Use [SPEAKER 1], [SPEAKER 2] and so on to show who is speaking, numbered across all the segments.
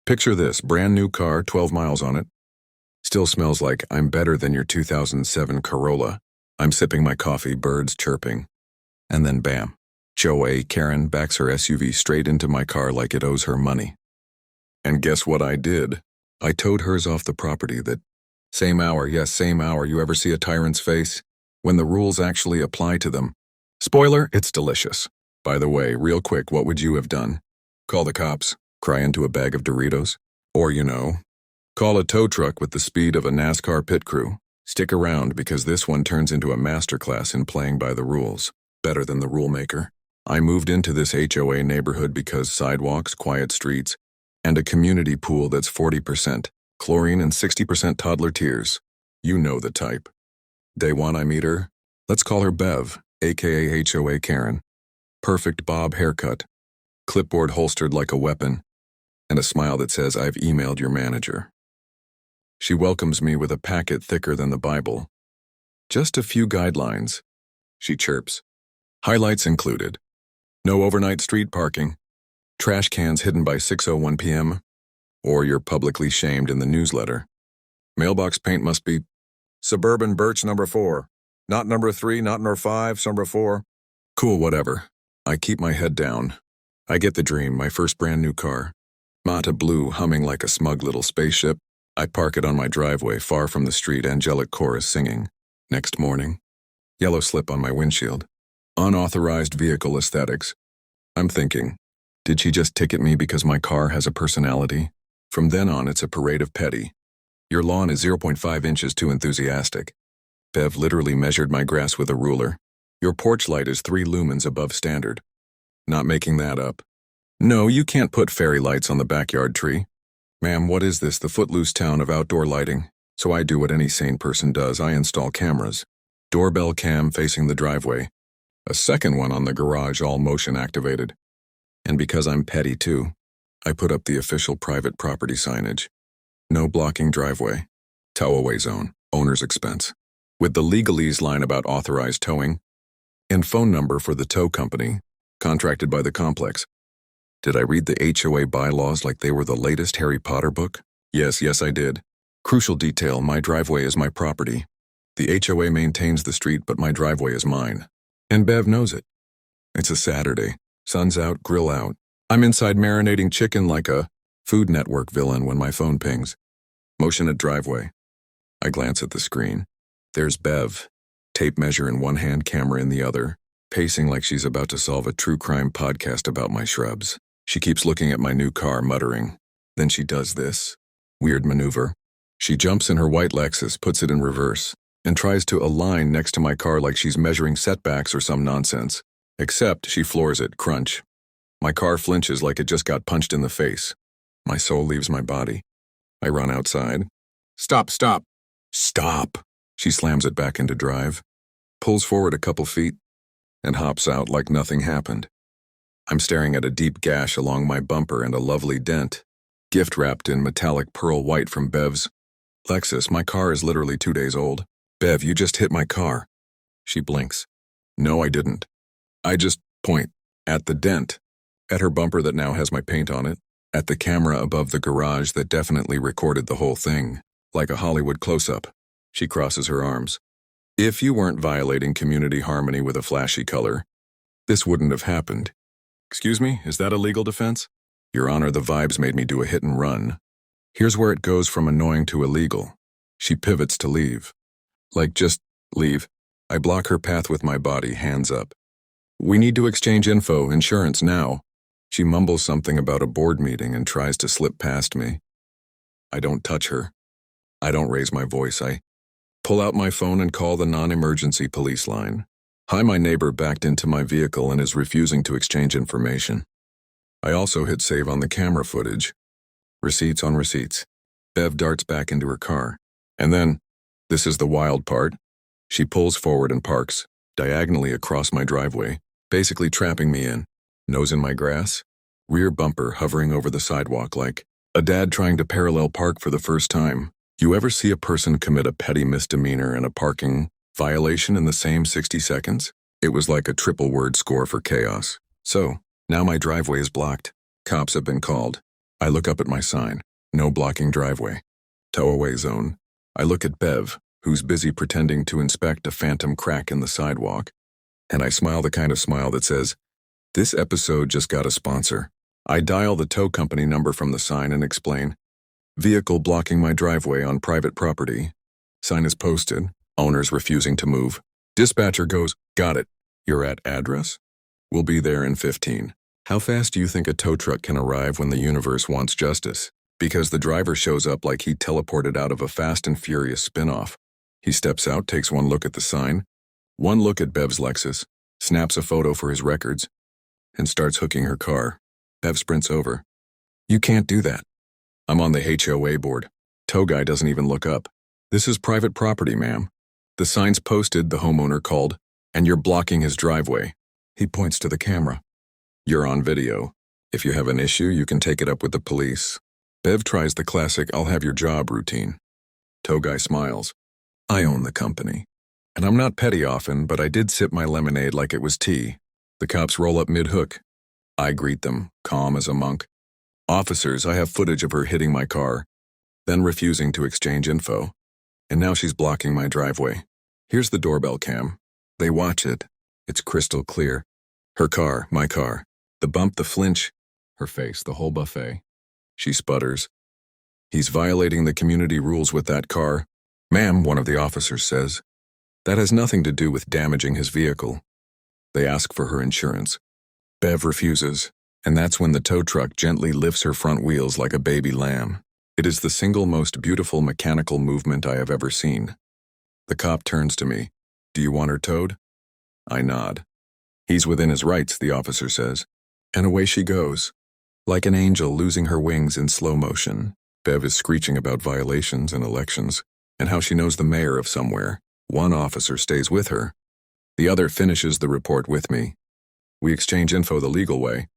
[SPEAKER 1] Picture this, brand new car, 12 miles on it. Still smells like I'm better than your 2007 Corolla. I'm sipping my coffee, birds chirping. And then bam, HOA Karen backs her SUV straight into my car like it owes her money. And guess what I did? I towed hers off the property. That same hour, yes, same hour. You ever see a tyrant's face? When the rules actually apply to them. Spoiler, it's delicious. By the way, real quick, what would you have done? Call the cops? Cry into a bag of Doritos? Or, call a tow truck with the speed of a NASCAR pit crew? Stick around because this one turns into a masterclass in playing by the rules. Better than the rule maker. I moved into this HOA neighborhood because sidewalks, quiet streets, and a community pool that's 40% chlorine and 60% toddler tears. You know the type. Day one I meet her. Let's call her Bev, aka HOA Karen. Perfect bob haircut, clipboard holstered like a weapon, and a smile that says I've emailed your manager. She welcomes me with a packet thicker than the Bible. Just a few guidelines. She chirps. Highlights included. No overnight street parking. Trash cans hidden by 6:01 p.m. Or you're publicly shamed in the newsletter. Mailbox paint must be suburban birch number 4. Not number 3, not number 5, number 4. Cool, whatever. I keep my head down. I get the dream, my first brand new car. Mata blue humming like a smug little spaceship. I park it on my driveway, far from the street, angelic chorus singing. Next morning. Yellow slip on my windshield. Unauthorized vehicle aesthetics. I'm thinking, did she just ticket me because my car has a personality? From then on, it's a parade of petty. Your lawn is 0.5 inches too enthusiastic. Bev literally measured my grass with a ruler. Your porch light is 3 lumens above standard. Not making that up. No, you can't put fairy lights on the backyard tree. Ma'am, what is this, the footloose town of outdoor lighting? So I do what any sane person does, I install cameras. Doorbell-cam facing the driveway. A second one on the garage, all motion activated. And because I'm petty too, I put up the official private property signage. No blocking driveway. Tow away zone. Owner's expense. With the legalese line about authorized towing. And phone number for the tow company. Contracted by the complex. Did I read the HOA bylaws like they were the latest Harry Potter book? Yes, I did. Crucial detail, my driveway is my property. The HOA maintains the street, but my driveway is mine. And Bev knows it. It's a Saturday. Sun's out, grill out. I'm inside marinating chicken like a Food Network villain when my phone pings. Motion at driveway. I glance at the screen. There's Bev. Tape measure in one hand, camera in the other. Pacing like she's about to solve a true crime podcast about my shrubs. She keeps looking at my new car, muttering. Then she does this. Weird maneuver. She jumps in her white Lexus, puts it in reverse, and tries to align next to my car like she's measuring setbacks or some nonsense. Except she floors it, crunch. My car flinches like it just got punched in the face. My soul leaves my body. I run outside. Stop. Stop! She slams it back into drive, pulls forward a couple feet, and hops out like nothing happened. I'm staring at a deep gash along my bumper and a lovely dent, gift wrapped in metallic pearl white from Bev's. Lexus, my car is literally 2 days old. Bev, you just hit my car. She blinks. No, I didn't. I just point at the dent, at her bumper that now has my paint on it, at the camera above the garage that definitely recorded the whole thing, like a Hollywood close-up. She crosses her arms. If you weren't violating community harmony with a flashy color, this wouldn't have happened. Excuse me, is that a legal defense? Your Honor, the vibes made me do a hit and run. Here's where it goes from annoying to illegal. She pivots to leave. Like, just leave. I block her path with my body, hands up. We need to exchange info, insurance now. She mumbles something about a board meeting and tries to slip past me. I don't touch her. I don't raise my voice. I pull out my phone and call the non-emergency police line. Hi, my neighbor backed into my vehicle and is refusing to exchange information. I also hit save on the camera footage. Receipts on receipts. Bev darts back into her car. And then, this is the wild part, she pulls forward and parks, diagonally across my driveway, basically trapping me in. Nose in my grass, rear bumper hovering over the sidewalk like a dad trying to parallel park for the first time. You ever see a person commit a petty misdemeanor and a parking violation in the same 60 seconds? It was like a triple word score for chaos. So, now my driveway is blocked. Cops have been called. I look up at my sign. No blocking driveway. Tow away zone. I look at Bev, who's busy pretending to inspect a phantom crack in the sidewalk. And I smile the kind of smile that says, "This episode just got a sponsor." I dial the tow company number from the sign and explain, "Vehicle blocking my driveway on private property." Sign is posted. Owner's refusing to move. Dispatcher goes, "Got it. You're at address? We'll be there in 15. How fast do you think a tow truck can arrive when the universe wants justice? Because the driver shows up like he teleported out of a Fast and Furious spin-off. He steps out, takes one look at the sign, one look at Bev's Lexus, snaps a photo for his records, and starts hooking her car. Bev sprints over. "You can't do that. I'm on the HOA board." Tow guy doesn't even look up. "This is private property, ma'am. The sign's posted," the homeowner called, "and you're blocking his driveway." He points to the camera. "You're on video. If you have an issue, you can take it up with the police." Bev tries the classic "I'll have your job" routine. Tow guy smiles. "I own the company. And I'm not petty often, but I did sip my lemonade like it was tea." The cops roll up mid-hook. I greet them, calm as a monk. "Officers, I have footage of her hitting my car, then refusing to exchange info. And now she's blocking my driveway. Here's the doorbell cam. They watch it. It's crystal clear. Her car, my car. The bump, the flinch. Her face, the whole buffet." She sputters. "He's violating the community rules with that car." "Ma'am," one of the officers says, "that has nothing to do with damaging his vehicle." They ask for her insurance. Bev refuses, and that's when the tow truck gently lifts her front wheels like a baby lamb. It is the single most beautiful mechanical movement I have ever seen. The cop turns to me. "Do you want her towed?" I nod. "He's within his rights," the officer says. And away she goes, like an angel losing her wings in slow motion. Bev is screeching about violations and elections, and how she knows the mayor of somewhere. One officer stays with her. The other finishes the report with me. We exchange info the legal way,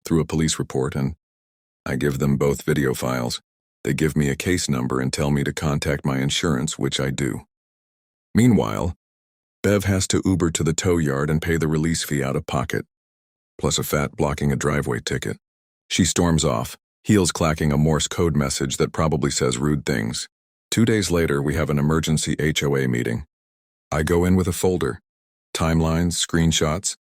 [SPEAKER 1] through a police report, and I give them both video files. They give me a case number and tell me to contact my insurance, which I do. Meanwhile, Bev has to Uber to the tow yard and pay the release fee out of pocket, plus a fat blocking a driveway ticket. She storms off, heels clacking a Morse code message that probably says rude things. 2 days later, we have an emergency HOA meeting. I go in with a folder, timelines, screenshots,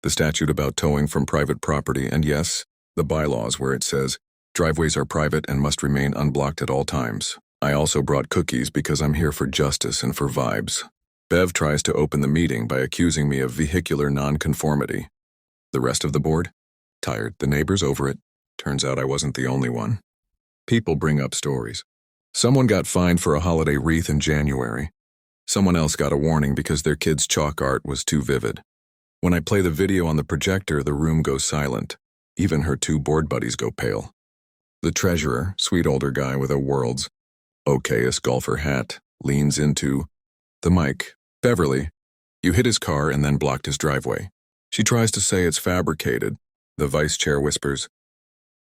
[SPEAKER 1] the statute about towing from private property, and yes, the bylaws where it says, driveways are private and must remain unblocked at all times. I also brought cookies because I'm here for justice and for vibes. Bev tries to open the meeting by accusing me of vehicular nonconformity. The rest of the board? Tired. The neighbors over it. Turns out I wasn't the only one. People bring up stories. Someone got fined for a holiday wreath in January. Someone else got a warning because their kid's chalk art was too vivid. When I play the video on the projector, the room goes silent. Even her 2 board buddies go pale. The treasurer, sweet older guy with a world's okayest golfer hat, leans into the mic. "Beverly, you hit his car and then blocked his driveway." She tries to say it's fabricated. The vice chair whispers,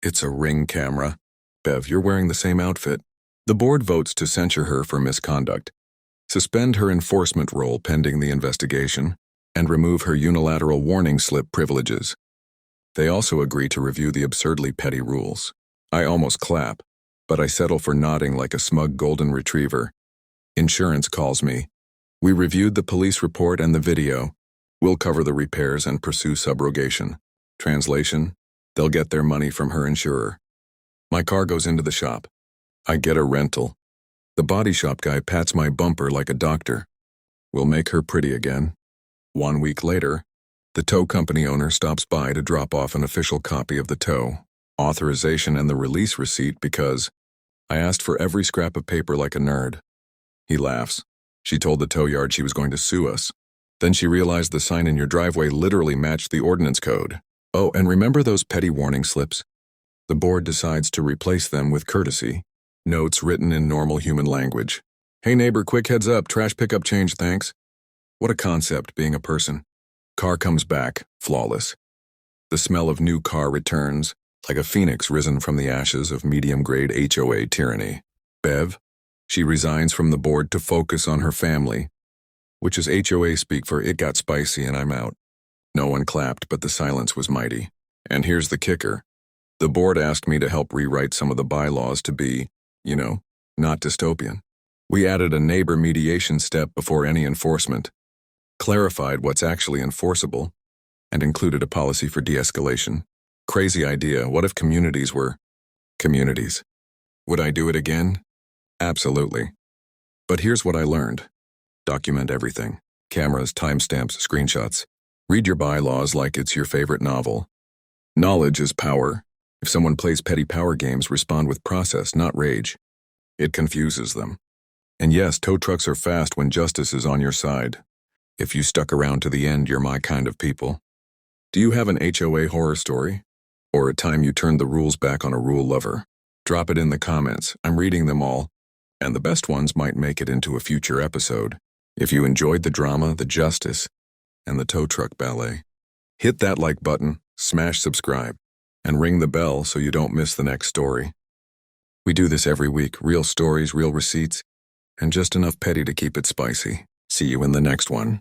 [SPEAKER 1] "It's a ring camera." "Bev, you're wearing the same outfit." The board votes to censure her for misconduct, suspend her enforcement role pending the investigation, and remove her unilateral warning slip privileges. They also agree to review the absurdly petty rules. I almost clap, but I settle for nodding like a smug golden retriever. Insurance calls me. "We reviewed the police report and the video. We'll cover the repairs and pursue subrogation." Translation, they'll get their money from her insurer. My car goes into the shop. I get a rental. The body shop guy pats my bumper like a doctor. "We'll make her pretty again." 1 week later, the tow company owner stops by to drop off an official copy of the tow, authorization, and the release receipt because I asked for every scrap of paper like a nerd. He laughs. She told the tow yard she was going to sue us. Then she realized the sign in your driveway literally matched the ordinance code. Oh, and remember those petty warning slips? The board decides to replace them with courtesy notes written in normal human language. "Hey neighbor, quick heads up, trash pickup change, thanks." What a concept, being a person. Car comes back, flawless. The smell of new car returns, like a phoenix risen from the ashes of medium-grade HOA tyranny. Bev? She resigns from the board to focus on her family, which is HOA speak for "it got spicy and I'm out." No one clapped, but the silence was mighty. And here's the kicker. The board asked me to help rewrite some of the bylaws to be, not dystopian. We added a neighbor mediation step before any enforcement, clarified what's actually enforceable, and included a policy for de-escalation. Crazy idea. What if communities were communities? Would I do it again? Absolutely. But here's what I learned. Document everything. Cameras, timestamps, screenshots. Read your bylaws like it's your favorite novel. Knowledge is power. If someone plays petty power games, respond with process, not rage. It confuses them. And yes, tow trucks are fast when justice is on your side. If you stuck around to the end, you're my kind of people. Do you have an HOA horror story? Or a time you turned the rules back on a rule lover? Drop it in the comments. I'm reading them all. And the best ones might make it into a future episode. If you enjoyed the drama, the justice, and the tow truck ballet, hit that like button, smash subscribe, and ring the bell so you don't miss the next story. We do this every week. Real stories, real receipts, and just enough petty to keep it spicy. See you in the next one.